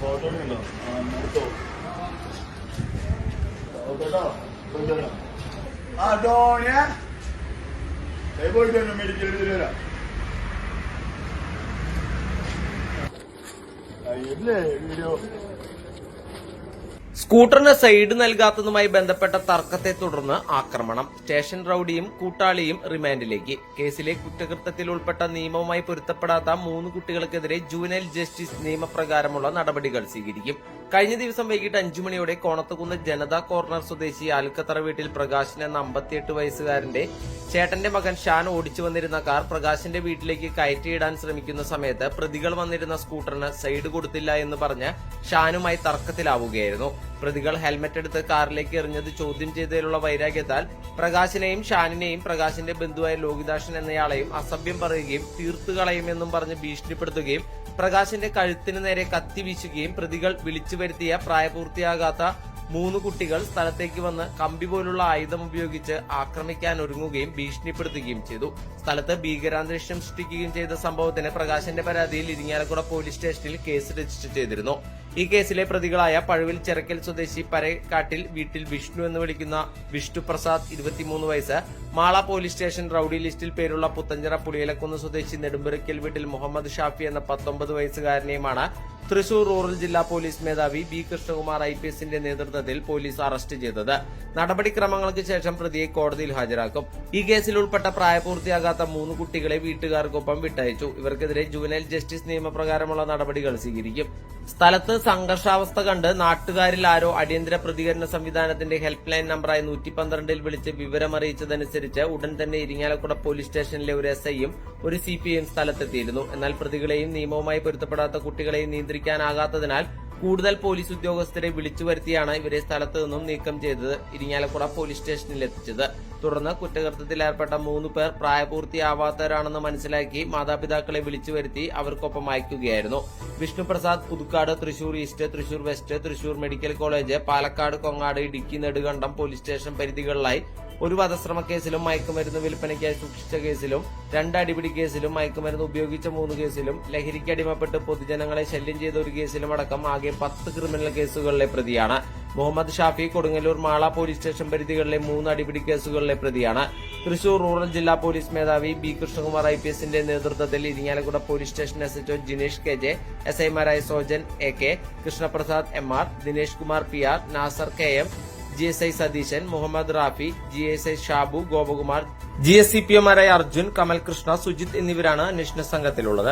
Photo ഉണ്ടോ? ആ ഡോണിയ പോയിട്ട് മെഡിക്കൽ വരാം. ഇല്ലേ വീഡിയോ സ്കൂട്ടറിന് സൈഡ് നൽകാത്തതുമായി ബന്ധപ്പെട്ട തർക്കത്തെ തുടർന്ന് ആക്രമണം. സ്റ്റേഷൻ റൌഡിയും കൂട്ടാളിയും റിമാൻഡിലേക്ക്. കേസിലെ കുറ്റകൃത്യത്തിൽ ഉൾപ്പെട്ട നിയമവുമായി പൊരുത്തപ്പെടാത്ത 3 കുട്ടികൾക്കെതിരെ ജുവനൈൽ ജസ്റ്റിസ് നിയമപ്രകാരമുള്ള നടപടികൾ സ്വീകരിക്കും. കഴിഞ്ഞ ദിവസം വൈകിട്ട് 5 മണിയോടെ കോണത്തുകുന്ന് ജനതാ കോർണർ സ്വദേശി ആൽക്കത്തറ വീട്ടിൽ പ്രകാശൻ എന്ന 58 വയസ്സുകാരന്റെ ചേട്ടന്റെ മകൻ ഷാൻ ഓടിച്ചു വന്നിരുന്ന കാർ പ്രകാശിന്റെ വീട്ടിലേക്ക് കയറ്റിയിടാൻ ശ്രമിക്കുന്ന സമയത്ത് പ്രതികൾ വന്നിരുന്ന സ്കൂട്ടറിന് സൈഡ് കൊടുത്തില്ല എന്ന് പറഞ്ഞ് ഷാനുമായി തർക്കത്തിലാവുകയായിരുന്നു. പ്രതികൾ ഹെൽമറ്റ് എടുത്ത് കാറിലേക്ക് എറിഞ്ഞത് ചോദ്യം ചെയ്തതിലുള്ള വൈരാഗ്യത്താൽ പ്രകാശിനെയും ഷാനിനെയും പ്രകാശിന്റെ ബന്ധുവായ ലോകിദാസൻ എന്നയാളെയും അസഭ്യം പറയുകയും തീർത്തുകളയുമെന്നും പറഞ്ഞ് ഭീഷണിപ്പെടുത്തുകയും പ്രകാശിന്റെ കഴുത്തിന് നേരെ കത്തി വീശുകയും പ്രതികൾ വിളിച്ചു വരുത്തിയ പ്രായപൂർത്തിയാകാത്ത 3 കുട്ടികൾ സ്ഥലത്തേക്ക് വന്ന് കമ്പി പോലുള്ള ആയുധം ഉപയോഗിച്ച് ആക്രമിക്കാൻ ഒരുങ്ങുകയും ഭീഷണിപ്പെടുത്തുകയും ചെയ്തു. സ്ഥലത്ത് ഭീകരാന്തരീക്ഷം സൃഷ്ടിക്കുകയും ചെയ്ത സംഭവത്തിന് പ്രകാശിന്റെ പരാതിയിൽ ഇരിങ്ങാലക്കുട പോലീസ് സ്റ്റേഷനിൽ കേസ് രജിസ്റ്റർ ചെയ്തിരുന്നു. ഈ കേസിലെ പ്രതികളായ പഴുവിൽ ചിറക്കൽ സ്വദേശി പരേക്കാട്ടിൽ വീട്ടിൽ വിഷ്ണു എന്ന് വിളിക്കുന്ന വിഷ്ണു പ്രസാദ് 23 വയസ്സ്, മാള പോലീസ് സ്റ്റേഷൻ റൌഡി ലിസ്റ്റിൽ പേരുള്ള പുത്തഞ്ചിറ പുളിയലക്കുന്ന് സ്വദേശി നെടുമ്പുരയ്ക്കൽ വീട്ടിൽ മുഹമ്മദ് ഷാഫി എന്ന 19 വയസ്സുകാരനെയുമാണ് തൃശൂർ റൂറൽ ജില്ലാ പോലീസ് മേധാവി ബി കൃഷ്ണകുമാർ IPSന്റെ നേതൃത്വത്തിൽ പോലീസ് അറസ്റ്റ് ചെയ്തത്. നടപടിക്രമങ്ങൾക്ക് ശേഷം പ്രതിയെ കോടതിയിൽ ഹാജരാക്കും. ഈ കേസിൽ ഉൾപ്പെട്ട പ്രായപൂർത്തിയാകാത്ത 3 കുട്ടികളെ വീട്ടുകാർക്കൊപ്പം വിട്ടയച്ചു. ഇവർക്കെതിരെ ജുവനൈൽ ജസ്റ്റിസ് നിയമപ്രകാരമുള്ള നടപടികൾ സ്വീകരിക്കും. സ്ഥലത്ത് സംഘർഷാവസ്ഥ കണ്ട് നാട്ടുകാരിൽ ആരോ അടിയന്തര പ്രതികരണ സംവിധാനത്തിന്റെ ഹെൽപ്പ് ലൈൻ നമ്പറായ 112ൽ വിളിച്ച് വിവരമറിയിച്ചതനുസരിച്ച് ഉടൻ തന്നെ ഇരിങ്ങാലക്കുട പോലീസ് സ്റ്റേഷനിലെ ഒരു SIയും ഒരു CPയും സ്ഥലത്തെത്തിയിരുന്നു. എന്നാൽ പ്രതികളെയും നിയമവുമായി പൊരുത്തപ്പെടാത്ത കുട്ടികളെയും നിയന്ത്രിക്കാനാകാത്തതിനാൽ കൂടുതൽ പോലീസ് ഉദ്യോഗസ്ഥരെ വിളിച്ചു വരുത്തിയാണ് ഇവരെ സ്ഥലത്ത് നിന്നും നീക്കം ചെയ്തത് ഇരിങ്ങാലക്കുട പോലീസ് സ്റ്റേഷനിൽ എത്തിച്ചത്. തുടർന്ന് കുറ്റകൃത്യത്തിൽ ഏർപ്പെട്ട 3 പേർ പ്രായപൂർത്തിയാവാത്തവരാണെന്ന് മനസ്സിലാക്കി മാതാപിതാക്കളെ വിളിച്ചു വരുത്തി അവർക്കൊപ്പം അയക്കുകയായിരുന്നു. Vishnu Prasad Puthukkad, Thrissur east, Thrissur west, Thrissur medical college, Palakkad, Kongad, Idukki, Nedumkandam police station പരിധികളിലായി ഒരു വധശ്രമ കേസിലും മയക്കുമരുന്ന് വിൽപ്പനയ്ക്കായി സൂക്ഷിച്ച കേസിലും 2 അടിപിടി കേസിലും മയക്കുമരുന്ന് ഉപയോഗിച്ച 3 കേസിലും ലഹരിക്ക് അടിമപ്പെട്ട് പൊതുജനങ്ങളെ ശല്യം ചെയ്ത ഒരു കേസിലും അടക്കം ആകെ 10 ക്രിമിനൽ കേസുകളിലെ പ്രതിയാണ്. മുഹമ്മദ് ഷാഫി കൊടുങ്ങല്ലൂർ മാള പോലീസ് സ്റ്റേഷൻ പരിധികളിലെ 3 അടിപിടി കേസുകളിലെ പ്രതിയാണ്. തൃശൂർ റൂറൽ ജില്ലാ പോലീസ് മേധാവി ബി കൃഷ്ണകുമാർ IPSന്റെ നേതൃത്വത്തിൽ Irinjalakuda police station SHO Jinesh KJ, SIമാരായ Sojan AK, Krishnaprasad MR, Dinesh Kumar PR, Nasar KM, GSI Satheesan, Muhammad Rafi, GSI Shabu, Gopakumar, GSCPOമാരായ അർജുൻ, കമൽ കൃഷ്ണ, സുജിത് എന്നിവരാണ് അന്വേഷണ സംഘത്തിലുള്ളത്.